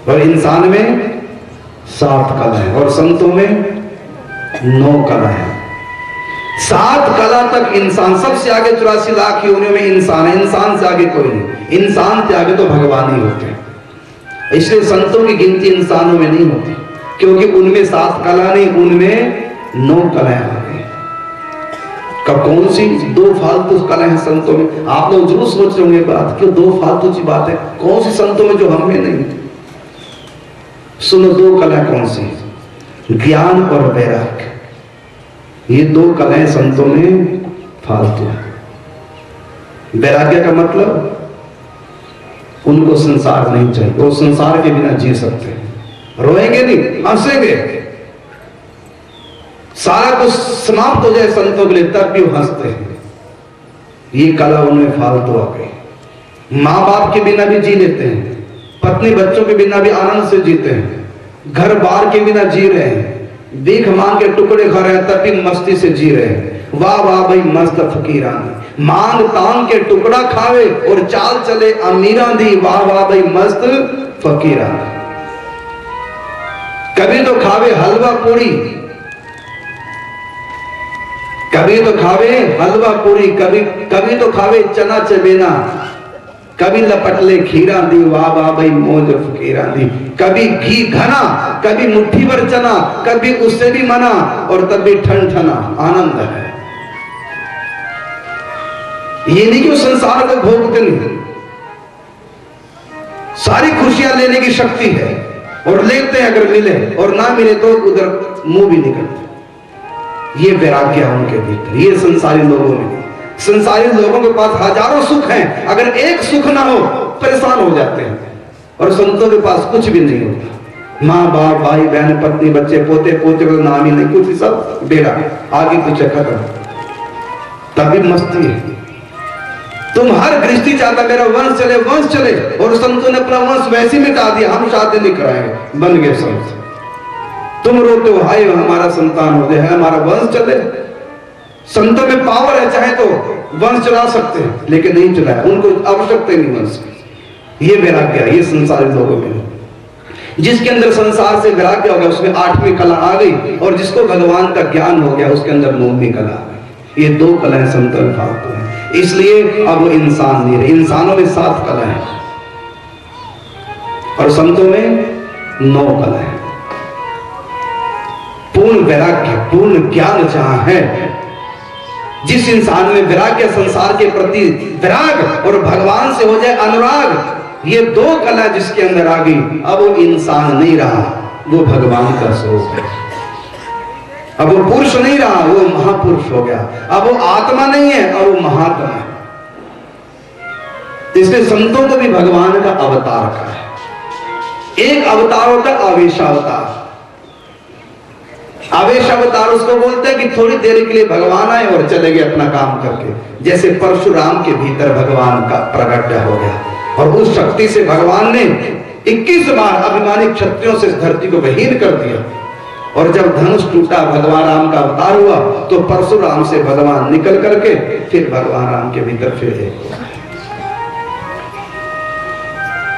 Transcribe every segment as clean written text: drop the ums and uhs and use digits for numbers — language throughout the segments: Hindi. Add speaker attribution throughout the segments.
Speaker 1: और इंसान में 7 कला है और संतों में 9 कला है। 7 कला तक इंसान, सबसे आगे 84 लाख योनियों में इंसान है, इंसान से आगे कोई नहीं। इंसान से आगे तो भगवान ही होते हैं। इसलिए संतों की गिनती इंसानों में नहीं होती, क्योंकि उनमें 7 कला नहीं, उनमें 9 कलाएं आ गई। कब कौन सी 2 फालतू कलाएं हैं संतों में? आप लोग जरूर सोच रहे होंगे बात, क्यों 2 फालतू सी बात है, कौन सी संतों में जो हमें नहीं? सुनो, 2 कलाएं कौन सी? ज्ञान और वैराग्य, ये 2 कलाएं संतों में फालतू है। वैराग्य का मतलब उनको संसार नहीं चाहिए, वो संसार के बिना जी सकते हैं, रोएंगे नहीं, हंसेंगे, सारा कुछ समाप्त हो जाए संतों के लिए तब भी वो हंसते हैं। ये कला उनमें फालतू आ गई। माँ बाप के बिना भी जी लेते हैं, पत्नी बच्चों के बिना भी आनंद से जीते हैं, घर बार के बिना जी रहे हैं, भीख मांग के टुकड़े खा रहे हैं तब भी मस्ती से जी रहे हैं। वाह वाह भाई मस्त फकीरानी, मांग तांग के टुकड़ा खावे और चाल चले अमीरा दी, वाह वाह भाई मस्त फकीरानी। कभी तो खावे हलवा पूरी, कभी तो खावे हलवा पूरी, कभी तो खावे चना चबेना, कभी लपटले खीरा दी, वाह वाह भाई मौज फकीरा दी। कभी घी घना, कभी मुट्ठी भर चना, कभी उससे भी मना और तब भी ठन ठना आनंद है। ये नहीं कि उस संसार को भोगते नहीं, सारी खुशियां लेने की शक्ति है और लेते हैं, अगर मिले और ना मिले तो उधर मुंह भी निकलते। ये वैराग्य है उनके भीतर, ये संसारी लोगों में। संसारी लोगों के पास हजारों सुख हैं, अगर एक सुख ना हो परेशान हो जाते हैं। और संतों के पास कुछ भी नहीं होता, माँ बाप भाई बहन पत्नी बच्चे पोते पोते का नाम ही नहीं, कुछ सब बेड़ा आगे पीछे खत्म, तभी मस्ती है। तुम हर गृहस्थी चाहता मेरा वंश चले वंश चले, और संतों ने अपना वंश वैसे मिटा दिया, हम शादी नहीं कराएंगे, बन गए संत। तुम रोते हो हाय हमारा संतान हो जाए, हमारा वंश चले। संतों में पावर है, चाहे तो वंश चला सकते हैं, लेकिन नहीं चलाया, उनको आवश्यकता नहीं वंश की। ये वैराग्य है, ये संसारी लोगों में। जिसके अंदर संसार से वैराग्य हो गया उसमें 8वीं कला आ गई, और जिसको भगवान का ज्ञान हो गया उसके अंदर 9वीं कला आ गई। ये 2 कलाएं संतों में फालतू है, इसलिए अब वो इंसान नहीं रहे। इंसानों में 7 कला है और संतों में 9 कला है। पूर्ण वैराग्य पूर्ण ज्ञान जहां है, जिस इंसान में वैराग्य, संसार के प्रति वैराग और भगवान से हो जाए अनुराग, ये 2 कला जिसके अंदर आ गई, अब वो इंसान नहीं रहा, वो भगवान का स्वरूप है। अब वो पुरुष नहीं रहा, वो महापुरुष हो गया। अब वो आत्मा नहीं है और वो महात्मा है। इसलिए संतों को भी भगवान का अवतार कहा है। एक अवतार होता है आवेशावतार। आवेशावतार उसको बोलते हैं कि थोड़ी देर के लिए भगवान आए और चले गए अपना काम करके, जैसे परशुराम के भीतर भगवान का प्रगट्य हो गया, और उस शक्ति से भगवान ने 21 बार अभिमानी क्षत्रियों से धरती को विहीन कर दिया। और जब धनुष टूटा, भगवान राम का अवतार हुआ, तो परशुराम से भगवान निकल करके फिर भगवान राम के भीतर फिर एक हुआ।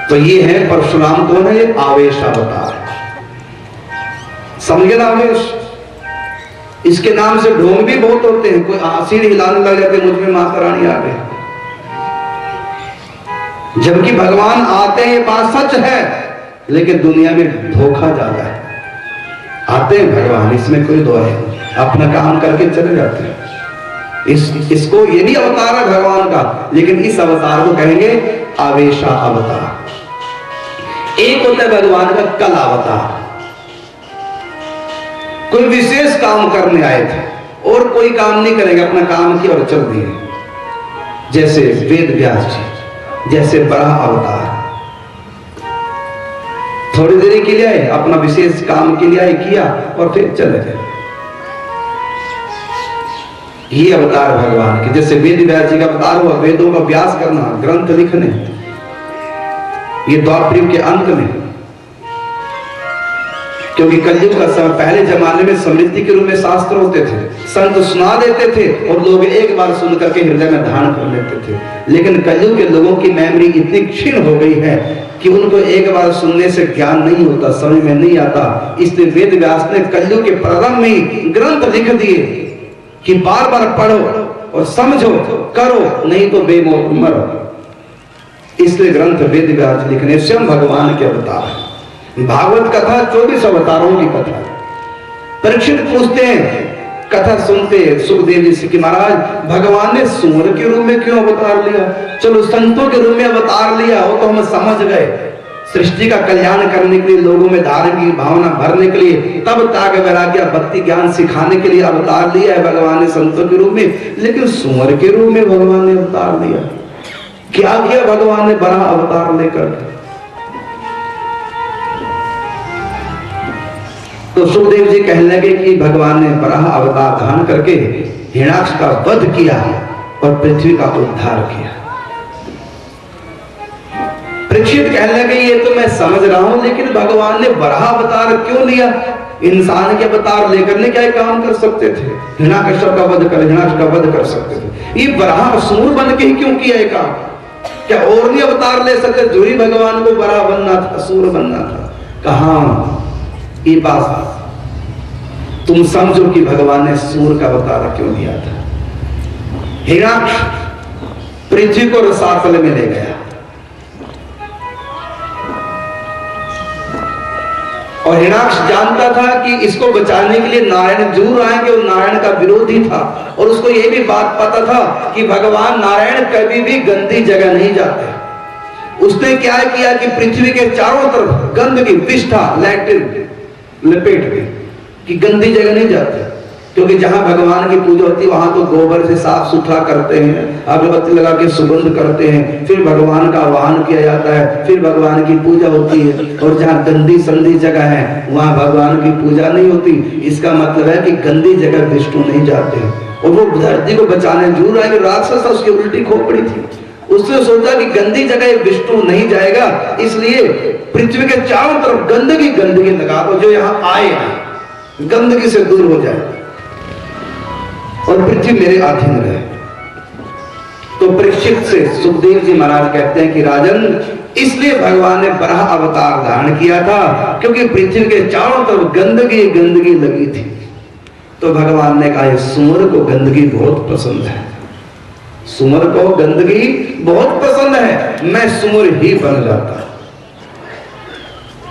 Speaker 1: तो ये है परशुराम कौन है? ये आवेशावतार है। समझे ना आवेश? इसके नाम से ढोंग भी बहुत होते हैं, कोई आसीन हिलाने लग जाते हैं, मुझ में माता रानी आ गई, जबकि भगवान आते हैं, ये बात सच है, लेकिन दुनिया में धोखा ज्यादा है। आते हैं भगवान, इसमें कोई दो है, अपना काम करके चले जाते हैं। इसको ये भी अवतार है भगवान का, लेकिन इस अवतार को कहेंगे आवेशा अवतार। एक होता है भगवान का कल अवतार, कोई विशेष काम करने आए थे और कोई काम नहीं करेंगे, अपना काम किया और चल दिए, जैसे वेद व्यास जी, जैसे बड़ा अवतार, थोड़ी देर के लिए आए, अपना विशेष काम के लिए आए, किया और फिर चले गए। ये अवतार भगवान के, जैसे वेद व्यास जी का अवतार हुआ वेदों का व्यास करना, ग्रंथ लिखने, ये द्वापर युग के अंत में। क्योंकि कलयुग का समय, पहले जमाने में समृद्धि के रूप में शास्त्र होते थे, संत सुना देते थे और लोग एक बार सुन करके हृदय में धारण कर लेते थे। लेकिन कलयुग के लोगों की मेमोरी इतनी क्षीण हो गई है कि उनको एक बार सुनने से ज्ञान नहीं होता, समझ में नहीं आता। इसलिए वेद व्यास ने कलयुग के प्रारंभ में ही ग्रंथ लिख दिए कि बार बार पढ़ो और समझो, करो, नहीं तो बेमौत मरो। इसलिए ग्रंथ वेद व्यास लिखने स्वयं भगवान के अवतार है। भागवत कथा 24 अवतारों की कथा। परीक्षित पूछते हैं, कथा सुनते सुखदेव जी से कि महाराज भगवान ने सूअर के रूप में क्यों अवतार लिया? चलो संतों के रूप में अवतार लिया वो तो हम समझ गए, सृष्टि का कल्याण करने के लिए, लोगों में धार्मिक की भावना भरने के लिए, तब त्याग वैराग्य भक्ति ज्ञान सिखाने के लिए अवतार लिया है भगवान ने संतों के रूप में। लेकिन सूअर के रूप में भगवान ने अवतार लिया, क्या किया भगवान ने बड़ा अवतार लेकर? तो सुखदेव जी कहने लगे कि भगवान ने बराह अवतार धारण करके हिरण्याक्ष का वध किया और पृथ्वी का उद्धार किया। परीक्षित कहने लगे ये तो मैं समझ रहा हूं, लेकिन भगवान ने बराह अवतार क्यों लिया? इंसान के अवतार लेकर ने क्या काम कर सकते थे? हिरण्याक्ष का वध कर, हिरण्याक्ष का वध कर सकते थे। ये बराह असुर बन के ही क्यों किया ये काम? क्या और नहीं अवतार ले सकते? जो ही भगवान को बराह बनना था, असुर बनना था। कहा ये बात तुम समझो कि भगवान ने सूर का अवतार क्यों लिया था। हिरण्याक्ष पृथ्वी को रसातल में ले गया और हिरण्याक्ष जानता था कि इसको बचाने के लिए नारायण जरूर आएंगे और नारायण का विरोधी था। और उसको यह भी बात पता था कि भगवान नारायण कभी भी गंदी जगह नहीं जाते। उसने क्या किया कि पृथ्वी के चारों तरफ गंदगी, विष्ठा, लैट्रिन लपेट गई कि गंदी जगह नहीं जाते। क्योंकि जहां भगवान की पूजा होती है वहां तो गोबर से साफ सुथरा करते हैं, अगरबत्ती लगा के सुगंध करते हैं, फिर भगवान का आवाहन किया जाता है, फिर भगवान की पूजा होती है। और जहां गंदी संदी जगह है वहां भगवान की पूजा नहीं होती। इसका मतलब है कि गंदी जगह विष्णु नहीं जाते। और वो धरती को बचाने जरूर आएंगे। राक्षस उसकी उल्टी खोपड़ी थी, उसने सोचा कि गंदी जगह विष्णु नहीं जाएगा, इसलिए पृथ्वी के चारों तरफ गंदगी गंदगी लगा दो, जो यहां आए गंदगी से दूर हो जाए और पृथ्वी मेरे अधीन रहे। तो परीक्षित से सुखदेव जी महाराज कहते हैं कि राजन, इसलिए भगवान ने बराह अवतार धारण किया था क्योंकि पृथ्वी के चारों तरफ गंदगी गंदगी लगी थी। तो भगवान ने कहा सूअर को गंदगी बहुत पसंद है, सुअर को गंदगी बहुत पसंद है, मैं सुअर ही बन जाता।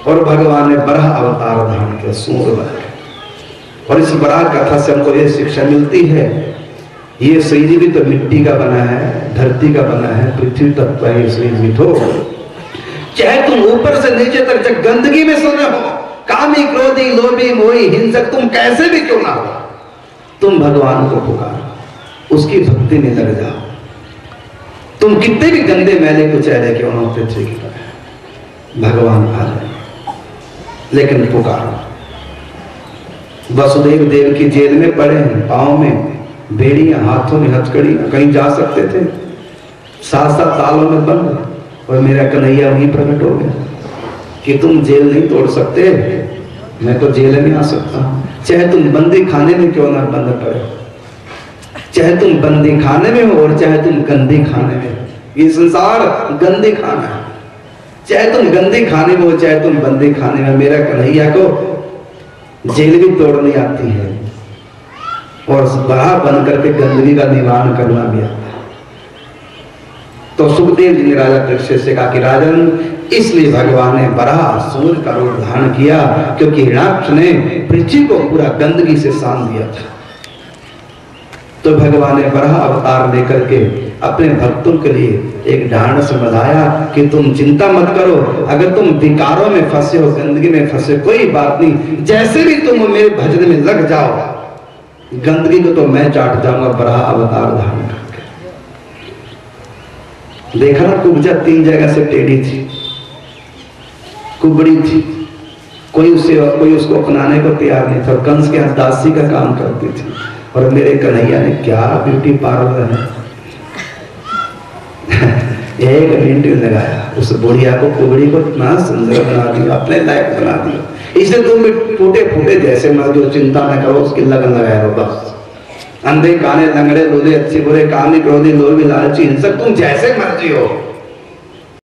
Speaker 1: और भगवान ने बराह अवतार धारण किया, सुअर बन गए। और इस बराह कथा से हमको यह शिक्षा मिलती है, ये शरीर भी तो मिट्टी का बना है, धरती का बना है, पृथ्वी तक का ये शरीर भी तो, चाहे तुम ऊपर से नीचे तक जब गंदगी में सोने हो, कामी क्रोधी लोभी मोही हिंसक तुम कैसे भी क्यों ना हो, तुम भगवान को पुकारो, उसकी भक्ति में लग जाओ। तुम कितने भी गंदे मैले कुचैले क्यों ना पृथ्वी की तरह, भगवान आ जाए, लेकिन पुकारो। वसुदेव देव की जेल में पड़े हैं, पांव में बेड़ियां, हाथों में हथकड़ियां, कहीं जा सकते थे, 7-7 सालों में बंद, और मेरा कन्हैया वहीं प्रकट हो गया कि तुम जेल नहीं तोड़ सकते, मैं तो जेल में आ सकता हूं। चाहे तुम बंदी खाने में क्यों ना बंद पड़े, चाहे तुम बंदी खाने में हो और चाहे तुम गंदी खाने में हो, ये संसार गंदी खाना है। चाहे तुम गंदी खाने में हो चाहे तुम बंदी खाने में, मेरा कन्हैया को जेल भी तोड़नी आती है और बराह बन करके गंदगी का निवारण करना भी आता है। तो सुखदेव जी ने राजा परीक्षित से कहा कि राजन, इसलिए भगवान ने बराह सूर्य का रूप धारण किया क्योंकि हिरण्याक्ष ने पृथ्वी को पूरा गंदगी से सान दिया था। तो भगवान ने बराह अवतार लेकर के अपने भक्तों के लिए एक ढांढ से बधाया कि तुम चिंता मत करो, अगर तुम विकारों में फंसे हो, गंदगी में फंसे, कोई बात नहीं, जैसे भी तुम मेरे भजन में लग जाओ, गंदगी को तो मैं चाट जाऊंगा बराह अवतार धारण करके। देखा ना, कुब्जा 3 जगह से टेढ़ी थी, कुबड़ी थी, कोई उसको अपनाने को तैयार नहीं था, कंस के हाथ दासी का काम करती थी। और मेरे कन्हैया ने क्या ब्यूटी पार्लर है 1 मिनट लगाया, उस बुढ़िया को कुबड़ी को इतना सुंदर बना दिया, अपने लायक बना दिया। इसे तुम भी टूटे फूटे जैसे मर जो, चिंता न करो, उसकी लगन लगाया हो बस। अंधे काने लंगड़े लूले अच्छे बुरे कामी क्रोधी लोभी लालची हिंसक, तुम जैसे मर्जी हो,